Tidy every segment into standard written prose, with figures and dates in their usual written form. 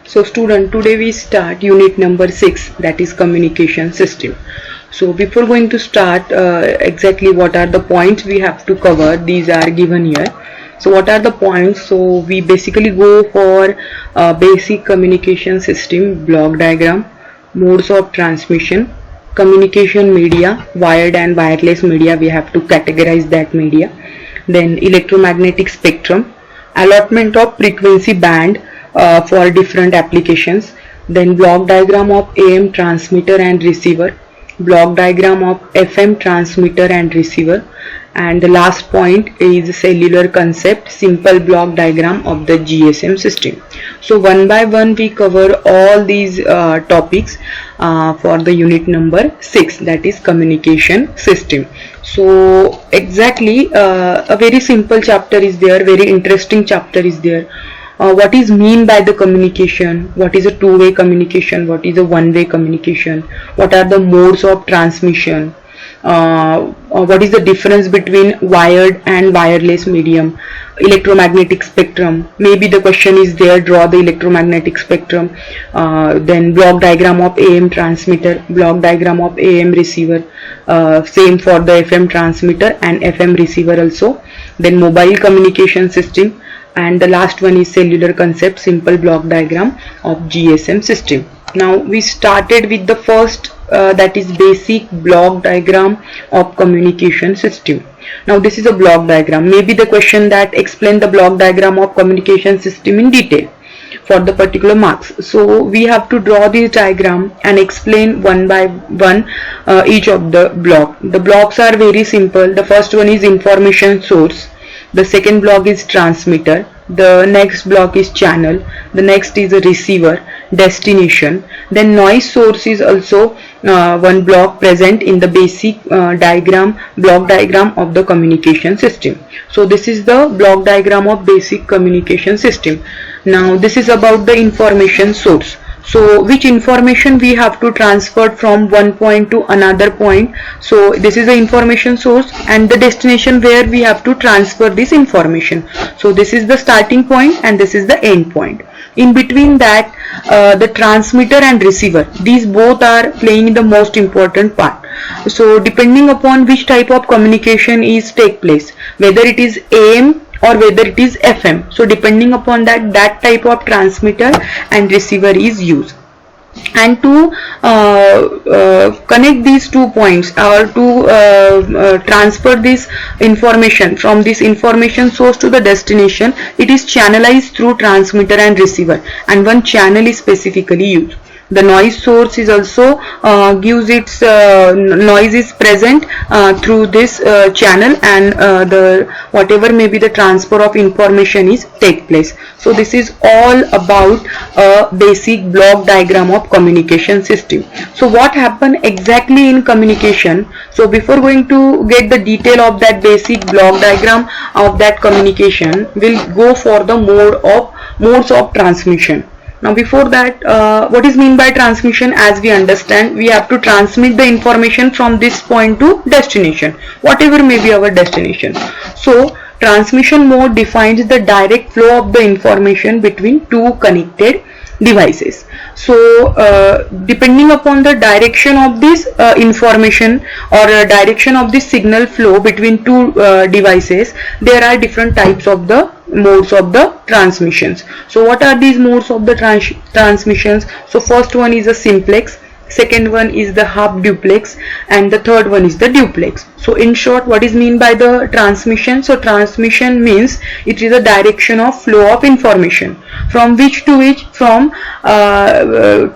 So student, today we start unit number 6, that is communication system. So before going to start, exactly what are the points we have to cover, these are given here. So what are the points? So we basically go for basic communication system, block diagram, modes of transmission, communication media, wired and wireless media, we have to categorize that media, then electromagnetic spectrum, allotment of frequency band for different applications, then block diagram of AM transmitter and receiver, block diagram of FM transmitter and receiver, and the last point is cellular concept, simple block diagram of the GSM system. So one by one we cover all these topics for the unit number 6, that is communication system. So exactly a very simple chapter is there, very interesting chapter is there. What is mean by the communication, what is a two-way communication, what is a one-way communication, what are the modes of transmission, what is the difference between wired and wireless medium, electromagnetic spectrum, maybe the question is there, draw the electromagnetic spectrum, then block diagram of AM transmitter, block diagram of AM receiver, same for the FM transmitter and FM receiver also, then mobile communication system, and the last one is cellular concept, simple block diagram of GSM system. Now we started with the first, that is basic block diagram of communication system. Now this is a block diagram, maybe the question that explain the block diagram of communication system in detail for the particular marks. So we have to draw this diagram and explain one by one each of the block. The blocks are very simple. The first one is information source, the second block is transmitter, the next block is channel, the next is a receiver, destination, then noise source is also one block present in the basic block diagram of the communication system. So this is the block diagram of basic communication system. Now this is about the information source. So which information we have to transfer from one point to another point. So this is the information source and the destination where we have to transfer this information. So this is the starting point and this is the end point. In between that, the transmitter and receiver, these both are playing the most important part. So depending upon which type of communication is take place, whether it is AM or whether it is FM, so depending upon that type of transmitter and receiver is used. And to connect these 2 points or to transfer this information from this information source to the destination, it is channelized through transmitter and receiver, and one channel is specifically used. The noise source is also gives its noise is present through this channel, and the whatever may be the transfer of information is take place. So this is all about a basic block diagram of communication system. So what happened exactly in communication? So before going to get the detail of that basic block diagram of that communication, we'll go for the modes of transmission. Now before that, what is mean by transmission? As we understand, we have to transmit the information from this point to destination, whatever may be our destination. So transmission mode defines the direct flow of the information between two connected devices. So depending upon the direction of this information or direction of this signal flow between two devices, there are different types of the modes of the transmissions. So what are these modes of the transmissions? So first one is a simplex, second one is the half duplex, and the third one is the duplex. So in short, what is mean by the transmission? So transmission means it is a direction of flow of information from which to which, from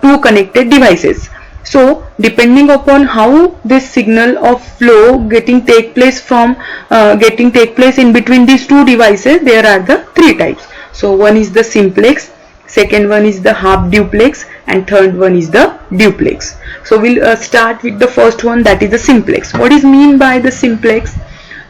two connected devices. So depending upon how this signal of flow take place in between these two devices, there are the 3 types. So one is the simplex, second one is the half duplex, and third one is the duplex. So we'll start with the first one, that is the simplex. What is mean by the simplex?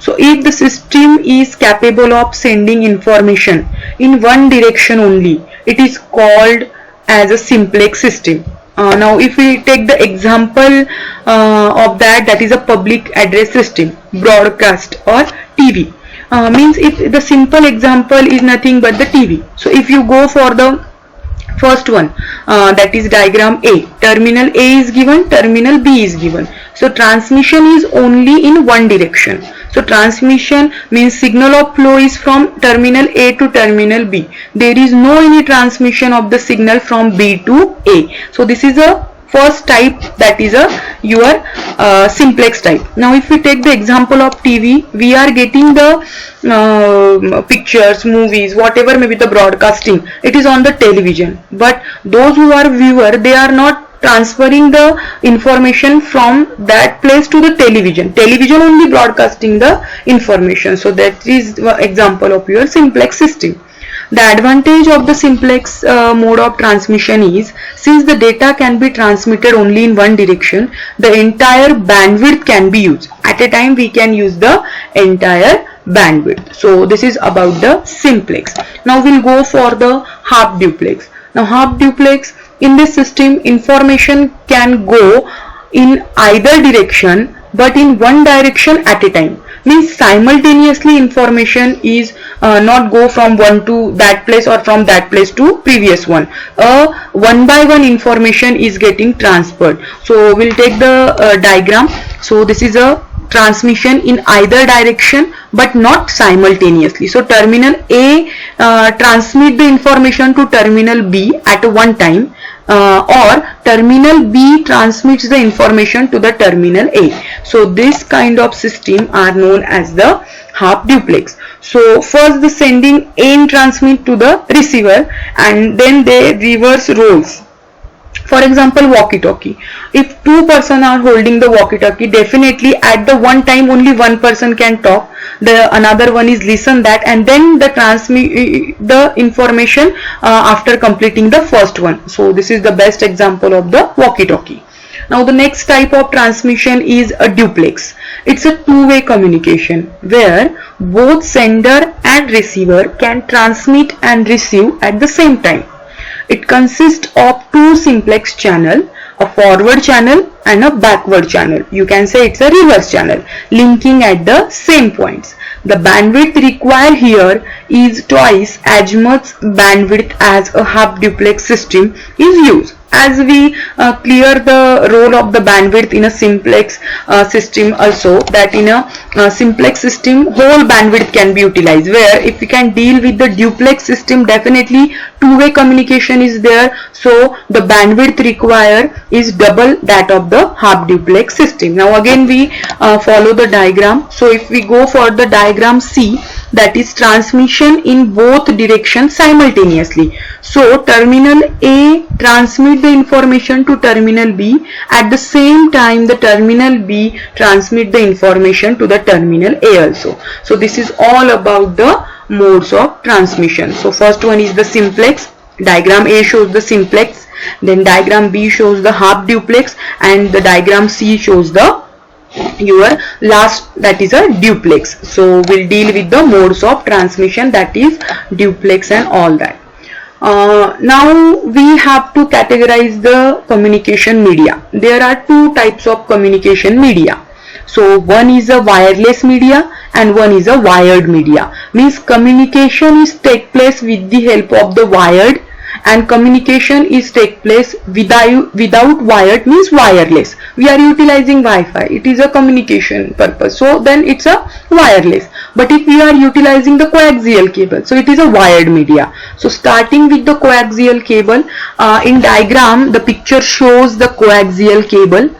So if the system is capable of sending information in one direction only, it is called as a simplex system. Now if we take the example of that is a public address system, broadcast or TV. Means if the simple example is nothing but the TV. So if you go for the First one, that is diagram A. Terminal A is given, terminal B is given. So transmission is only in one direction. So transmission means signal of flow is from terminal A to terminal B. There is no any transmission of the signal from B to A. So this is a first type, that is a your simplex type. Now if we take the example of TV, we are getting the pictures, movies, whatever may be the broadcasting, it is on the television, but those who are viewer, they are not transferring the information from that place to the television. Television only broadcasting the information. So that is example of your simplex system. The advantage of the simplex mode of transmission is, since the data can be transmitted only in one direction, the entire bandwidth can be used. At a time we can use the entire bandwidth. So this is about the simplex. Now we'll go for the half duplex. Now half duplex, in this system information can go in either direction but in one direction at a time. Means simultaneously information is not go from one to that place or from that place to previous one. One by one information is getting transferred. So we'll take the diagram. So this is a transmission in either direction but not simultaneously. So terminal A transmit the information to terminal B at one time, or terminal B transmits the information to the terminal A. So this kind of system are known as the half duplex. So first the sending end transmit to the receiver and then they reverse roles. For example, walkie-talkie. If two persons are holding the walkie-talkie, definitely at the one time only one person can talk. The another one is listen that, and then the transmit the information after completing the first one. So this is the best example of the walkie-talkie. Now the next type of transmission is a duplex. It's a two-way communication where both sender and receiver can transmit and receive at the same time. It consists of two simplex channel, a forward channel and a backward channel. You can say it's a reverse channel, linking at the same points. The bandwidth required here is twice as much bandwidth as a half duplex system is used. As we clear the role of the bandwidth in a simplex system also, that in a simplex system whole bandwidth can be utilized, where if we can deal with the duplex system, definitely two-way communication is there, so the bandwidth required is double that of the half duplex system. Now again we follow the diagram. So if we go for the diagram C, that is transmission in both directions simultaneously. So terminal A transmit the information to terminal B, at the same time the terminal B transmit the information to the terminal A also. So this is all about the modes of transmission. So first one is the simplex. Diagram A shows the simplex, then diagram B shows the half duplex, and the diagram C shows the your last, that is a duplex. So we'll deal with the modes of transmission, that is duplex and all that. Now we have to categorize the communication media. There are two types of communication media. So one is a wireless media and one is a wired media. Means communication is take place with the help of the wired, and communication is take place without wired, means wireless. We are utilizing Wi-Fi, it is a communication purpose, so then it's a wireless. But if we are utilizing the coaxial cable, so it is a wired media. So starting with the coaxial cable, in diagram the picture shows the coaxial cable.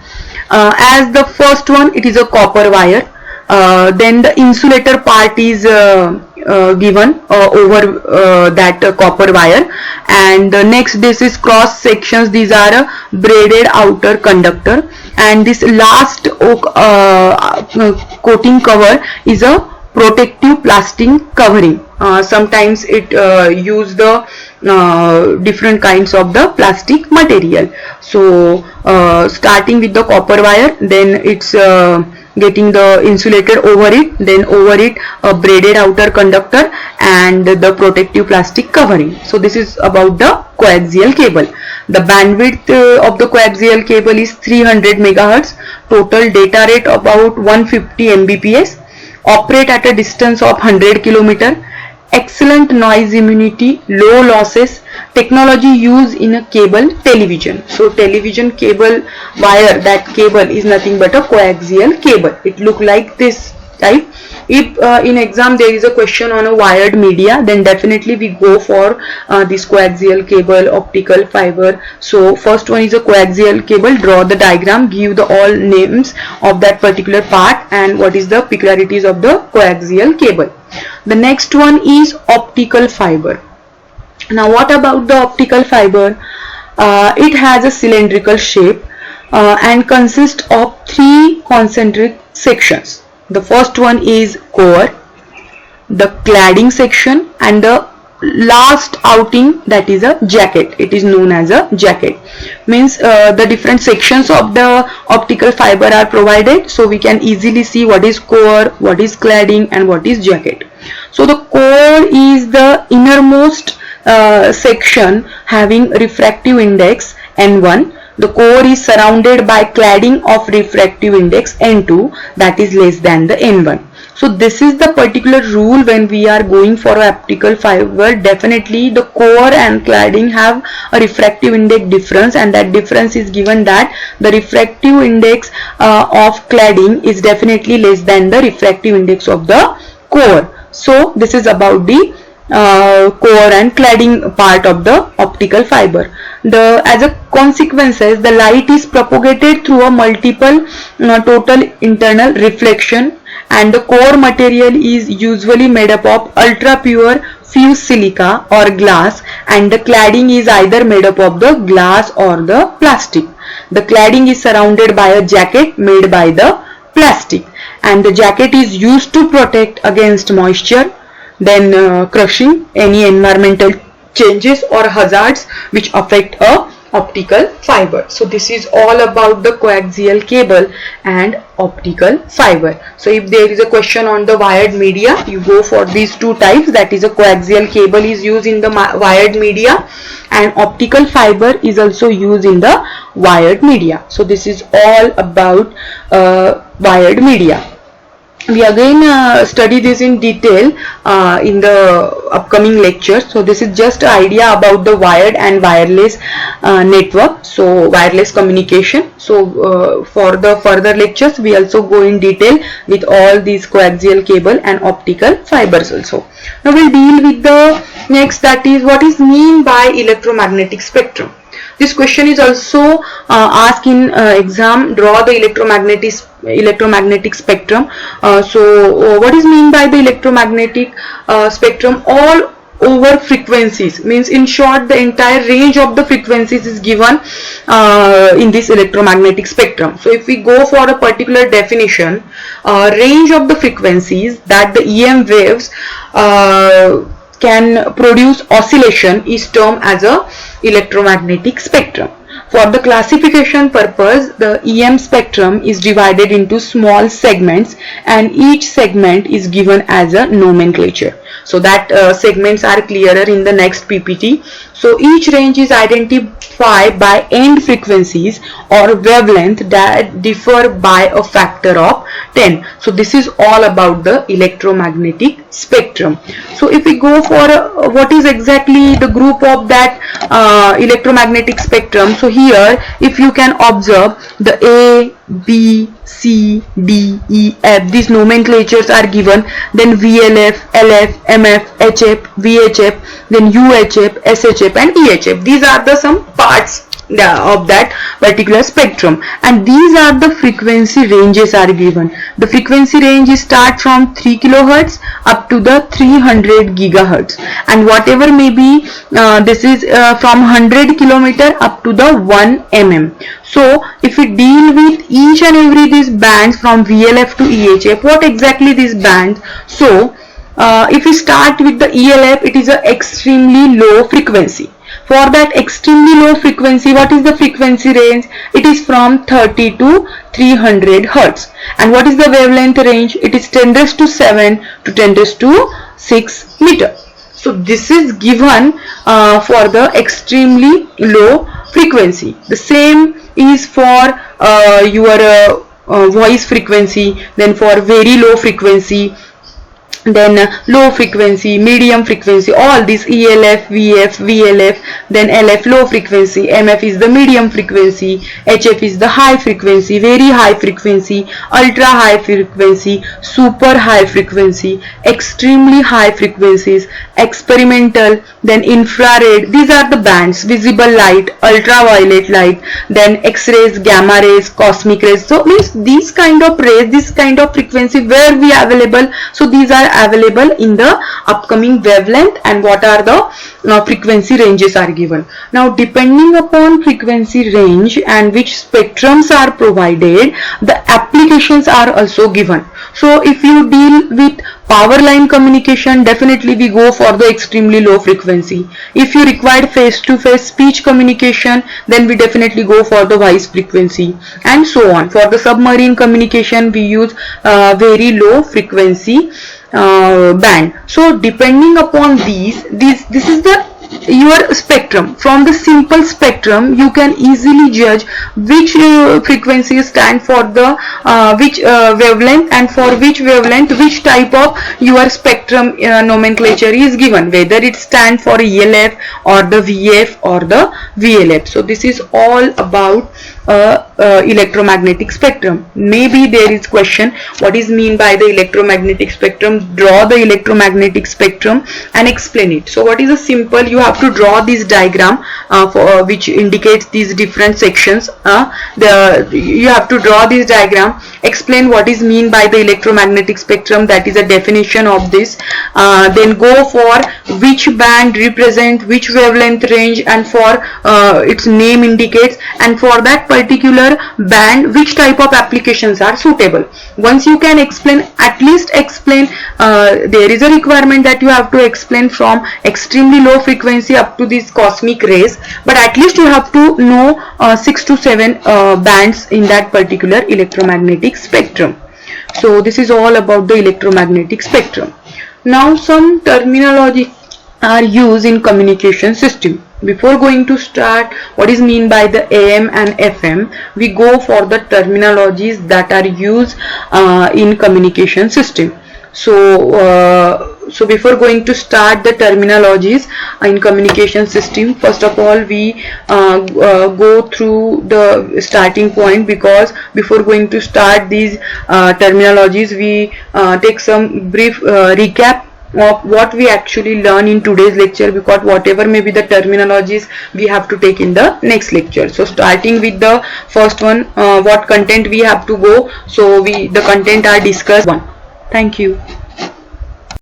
As the first one, it is a copper wire. Then the insulator part is given over that copper wire, and next this is cross sections. These are a braided outer conductor, and this last coating cover is a protective plastic covering. Sometimes it use the different kinds of the plastic material. So starting with the copper wire, then it's getting the insulated over it, then over it a braided outer conductor and the protective plastic covering. So this is about the coaxial cable. The bandwidth of the coaxial cable is 300 megahertz, total data rate about 150 Mbps, operate at a distance of 100 km, excellent noise immunity, low losses, technology used in a cable television. So television cable wire, that cable is nothing but a coaxial cable. It look like this type. If in exam there is a question on a wired media, then definitely we go for this coaxial cable, optical fiber. So first one is a coaxial cable. Draw the diagram, give the all names of that particular part and what is the peculiarities of the coaxial cable. The next one is optical fiber. Now what about the optical fiber? It has a cylindrical shape and consists of 3 concentric sections. The first one is core, the cladding section, and the last outing, that is a jacket. It is known as a jacket. Means the different sections of the optical fiber are provided, so we can easily see what is core, what is cladding, and what is jacket. So the core is the innermost section having refractive index N1. The core is surrounded by cladding of refractive index N2, that is less than the N1. So this is the particular rule when we are going for optical fiber. Definitely the core and cladding have a refractive index difference, and that difference is given that the refractive index of cladding is definitely less than the refractive index of the core. So this is about the core and cladding part of the optical fiber. As a consequences, the light is propagated through a multiple total internal reflection, and the core material is usually made up of ultra pure fused silica or glass, and the cladding is either made up of the glass or the plastic. The cladding is surrounded by a jacket made by the plastic, and the jacket is used to protect against moisture, then crushing, any environmental changes or hazards which affect a optical fiber. So this is all about the coaxial cable and optical fiber. So if there is a question on the wired media, you go for these two types, that is a coaxial cable is used in the wired media and optical fiber is also used in the wired media. So this is all about wired media. We again study this in detail in the upcoming lecture. So this is just an idea about the wired and wireless network, so wireless communication. So for the further lectures we also go in detail with all these coaxial cable and optical fibers also. Now we'll deal with the next, that is what is mean by electromagnetic spectrum. This question is also asked in exam. Draw the electromagnetic spectrum. So what is mean by the electromagnetic spectrum? All over frequencies, means in short the entire range of the frequencies is given in this electromagnetic spectrum. So if we go for a particular definition, range of the frequencies that the EM waves can produce oscillation is termed as a electromagnetic spectrum. For the classification purpose, the EM spectrum is divided into small segments and each segment is given as a nomenclature. So that segments are clearer in the next PPT. So each range is identified by end frequencies or wavelength that differ by a factor of 10. So this is all about the electromagnetic spectrum. So if we go for what is exactly the group of that electromagnetic spectrum, so here if you can observe the A, B, C, D, E, F, these nomenclatures are given, then VLF, LF, MF, HF, VHF, then UHF, SHF and EHF. These are the some parts of that particular spectrum, and these are the frequency ranges are given. The frequency range is start from 3 kilohertz up to the 300 gigahertz, and whatever may be this is from 100 kilometer up to the 1 mm. So if we deal with each and every these bands from VLF to EHF, what exactly these bands? So if we start with the ELF, it is a extremely low frequency. For that extremely low frequency, what is the frequency range? It is from 30 to 300 hertz. And what is the wavelength range? It is 10⁻⁷ to 10⁶ meter. So this is given for the extremely low frequency. The same is for your voice frequency, then for very low frequency then low frequency, medium frequency, all these ELF, VF, VLF, then LF low frequency, MF is the medium frequency, HF is the high frequency, very high frequency, ultra high frequency, super high frequency, extremely high frequencies, experimental, then infrared. These are the bands: visible light, ultraviolet light, then X-rays, gamma rays, cosmic rays. So means these kind of rays, this kind of frequency where we are available. So these are available in the upcoming wavelength, and what are the frequency ranges are given. Now depending upon frequency range and which spectrums are provided, the applications are also given. So if you deal with power line communication, definitely we go for the extremely low frequency. If you require face-to-face speech communication, then we definitely go for the voice frequency, and so on. For the submarine communication, we use very low frequency band. So depending upon this is the your spectrum. From the simple spectrum you can easily judge which frequency stand for the which wavelength, and for which wavelength which type of your spectrum nomenclature is given, whether it stand for ELF or the VF or the VLF. So this is all about electromagnetic spectrum. Maybe there is question, what is mean by the electromagnetic spectrum? Draw the electromagnetic spectrum and explain it. So what is a simple, you have to draw this diagram for which indicates these different sections. You have to draw this diagram, explain what is mean by the electromagnetic spectrum, that is a definition of this, then go for which band represent which wavelength range, and for its name indicates, and for that particular band which type of applications are suitable. Once you can explain, at least explain, there is a requirement that you have to explain from extremely low frequency up to these cosmic rays, but at least you have to know 6 to 7 bands in that particular electromagnetic spectrum. So this is all about the electromagnetic spectrum. Now some terminology are used in communication system. Before going to start what is mean by the AM and FM, we go for the terminologies that are used in communication system. So before going to start the terminologies in communication system, first of all we go through the starting point, because before going to start these terminologies, we take some brief recap of what we actually learn in today's lecture, because whatever may be the terminologies we have to take in the next lecture. So starting with the first one, what content we have to go. So the content are discussed. Thank you.